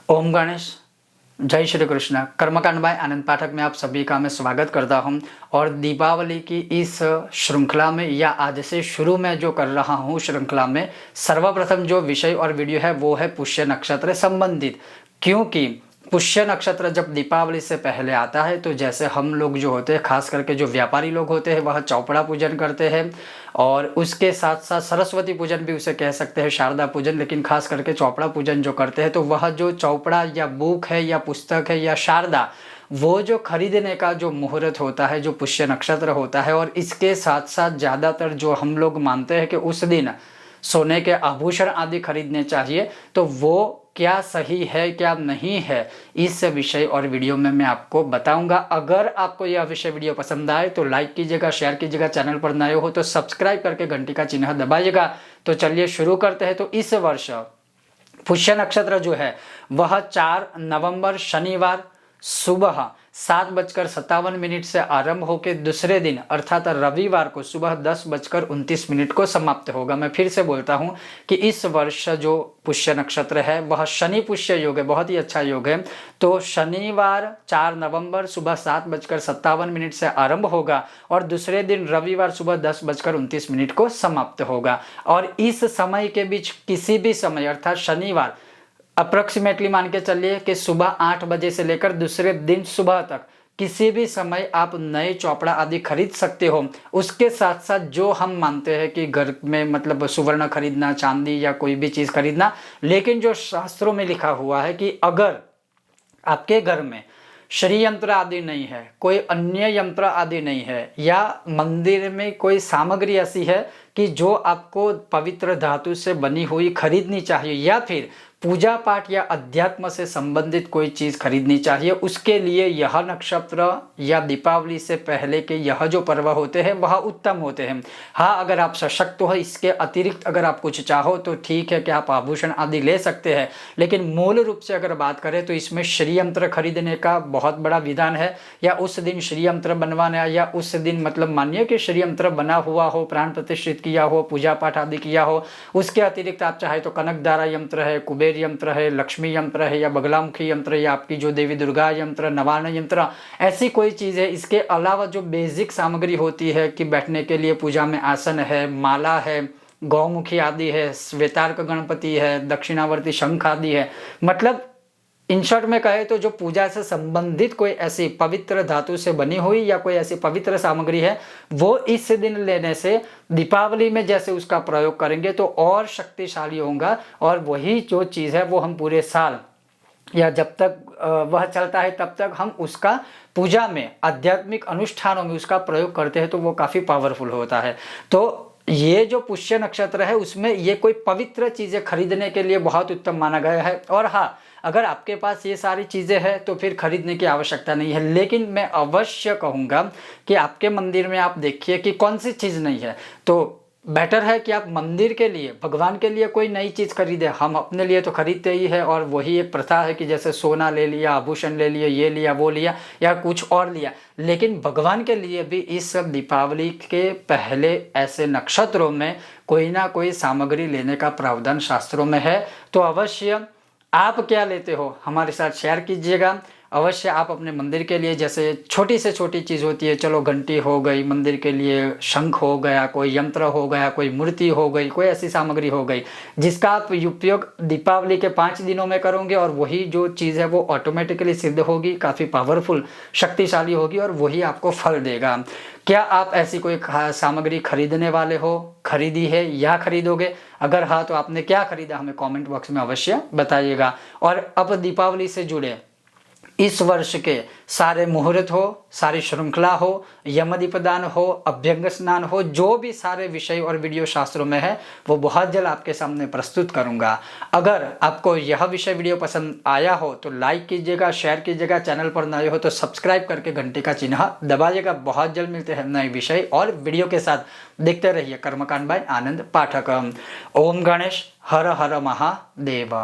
ओम गणेश, जय श्री कृष्ण। कर्मकांड बाय आनंद पाठक में आप सभी का मैं स्वागत करता हूं। और दीपावली की इस श्रृंखला में या आज से शुरू में जो कर रहा हूं श्रृंखला में, सर्वप्रथम जो विषय और वीडियो है वो है पुष्य नक्षत्र संबंधित। क्योंकि पुष्य नक्षत्र जब दीपावली से पहले आता है तो जैसे हम लोग जो होते हैं, खास करके जो व्यापारी लोग होते हैं, वह चौपड़ा पूजन करते हैं और उसके साथ साथ सरस्वती पूजन भी उसे कह सकते हैं, शारदा पूजन, लेकिन खास करके चौपड़ा पूजन जो करते हैं तो वह जो चौपड़ा या बुक है या पुस्तक है या शारदा, वो जो खरीदने का जो मुहूर्त होता है, जो पुष्य नक्षत्र होता है, और इसके साथ साथ ज़्यादातर जो हम लोग मानते हैं कि उस दिन सोने के आभूषण आदि खरीदने चाहिए, तो वो क्या सही है क्या नहीं है, इस विषय और वीडियो में मैं आपको बताऊंगा। अगर आपको यह विषय वीडियो पसंद आए तो लाइक कीजिएगा, शेयर कीजिएगा, चैनल पर नए हो तो सब्सक्राइब करके घंटी का चिन्ह दबाइएगा। तो चलिए शुरू करते हैं। तो इस वर्ष पुष्य नक्षत्र जो है वह 4 नवंबर शनिवार सुबह 7:57 से आरंभ होकर दूसरे दिन अर्थात रविवार को सुबह 10:29 को समाप्त होगा। मैं फिर से बोलता हूं कि इस वर्ष जो पुष्य नक्षत्र है वह शनि पुष्य योग है, बहुत ही अच्छा योग है। तो शनिवार 4 नवंबर सुबह 7:57 से आरंभ होगा और दूसरे दिन रविवार सुबह 10:29 को समाप्त होगा। और इस समय के बीच किसी भी समय अर्थात शनिवार अप्रोक्सीमेटली मान के चलिए कि सुबह 8 बजे से लेकर दूसरे दिन सुबह तक किसी भी समय आप नए चौपड़ा आदि खरीद सकते हो। उसके साथ साथ जो हम मानते हैं कि घर में मतलब सुवर्ण खरीदना, चांदी या कोई भी चीज़ खरीदना, लेकिन जो शास्त्रों में लिखा हुआ है कि अगर आपके घर में श्री यंत्र आदि नहीं है, कोई अन्य यंत्र आदि नहीं है, या मंदिर में कोई सामग्री ऐसी है कि जो आपको पवित्र धातु से बनी हुई खरीदनी चाहिए, या फिर पूजा पाठ या अध्यात्म से संबंधित कोई चीज़ खरीदनी चाहिए, उसके लिए यह नक्षत्र या दीपावली से पहले के यह जो पर्व होते हैं वह उत्तम होते हैं। हाँ, अगर आप सशक्त हो, इसके अतिरिक्त अगर आप कुछ चाहो तो ठीक है कि आप आभूषण आदि ले सकते हैं, लेकिन मूल रूप से अगर बात करें तो इसमें श्री यंत्र खरीदने का बहुत बड़ा विधान है। या उस दिन श्री यंत्र बनवाना, या उस दिन मतलब मानिए कि श्री यंत्र बना हुआ हो, प्राण प्रतिष्ठित किया हो, पूजा पाठ आदि किया हो, उसके अतिरिक्त आप चाहे तो कनकधारा यंत्र है, कुबेर यंत्र है, लक्ष्मी यंत्र है, या बगलामुखी यंत्र, या आपकी जो देवी दुर्गा यंत्र, नवान यंत्र, ऐसी कोई चीज़ है। इसके अलावा जो बेसिक सामग्री होती है कि बैठने के लिए पूजा में आसन है, माला है, गौमुखी आदि है, श्वेतार्क गणपति है, दक्षिणावर्ती शंख आदि है, मतलब इन शॉर्ट में कहे तो जो पूजा से संबंधित कोई ऐसी पवित्र धातु से बनी हुई या कोई ऐसी पवित्र सामग्री है, वो इस दिन लेने से दीपावली में जैसे उसका प्रयोग करेंगे तो और शक्तिशाली होगा। और वही जो चीज़ है वो हम पूरे साल या जब तक वह चलता है तब तक हम उसका पूजा में, आध्यात्मिक अनुष्ठानों में उसका प्रयोग करते हैं तो वो काफ़ी पावरफुल होता है। तो ये जो पुष्य नक्षत्र है उसमें ये कोई पवित्र चीज़ें खरीदने के लिए बहुत उत्तम माना गया है। और हाँ, अगर आपके पास ये सारी चीज़ें हैं तो फिर खरीदने की आवश्यकता नहीं है, लेकिन मैं अवश्य कहूँगा कि आपके मंदिर में आप देखिए कि कौन सी चीज़ नहीं है, तो बेटर है कि आप मंदिर के लिए, भगवान के लिए कोई नई चीज़ खरीदें। हम अपने लिए तो खरीदते ही है, और वही एक प्रथा है कि जैसे सोना ले लिया, आभूषण ले लिए, ये लिया वो लिया या कुछ और लिया, लेकिन भगवान के लिए भी इस सब दीपावली के पहले ऐसे नक्षत्रों में कोई ना कोई सामग्री लेने का प्रावधान शास्त्रों में है। तो अवश्य आप क्या लेते हो हमारे साथ शेयर कीजिएगा। अवश्य आप अपने मंदिर के लिए, जैसे छोटी से छोटी चीज़ होती है, चलो घंटी हो गई मंदिर के लिए, शंख हो गया, कोई यंत्र हो गया, कोई मूर्ति हो गई, कोई ऐसी सामग्री हो गई जिसका आप उपयोग दीपावली के 5 दिनों में करोगे, और वही जो चीज़ है वो ऑटोमेटिकली सिद्ध होगी, काफ़ी पावरफुल, शक्तिशाली होगी और वही आपको फल देगा। क्या आप ऐसी कोई सामग्री खरीदने वाले हो, खरीदी है या खरीदोगे? अगर हाँ तो आपने क्या खरीदा, हमें कमेंट बॉक्स में अवश्य बताइएगा। और अब दीपावली से जुड़े इस वर्ष के सारे मुहूर्त हो, सारी श्रृंखला हो, यमदीपदान हो, अभ्यंग स्नान हो, जो भी सारे विषय और वीडियो शास्त्रों में है वो बहुत जल्द आपके सामने प्रस्तुत करूंगा। अगर आपको यह विषय वीडियो पसंद आया हो तो लाइक कीजिएगा, शेयर कीजिएगा, चैनल पर नए हो तो सब्सक्राइब करके घंटी का चिन्ह दबाइएगा। बहुत जल्द मिलते हैं नए विषय और वीडियो के साथ। देखते रहिए कर्मकांड बाय आनंद पाठक। ओम गणेश, हर हर महादेव।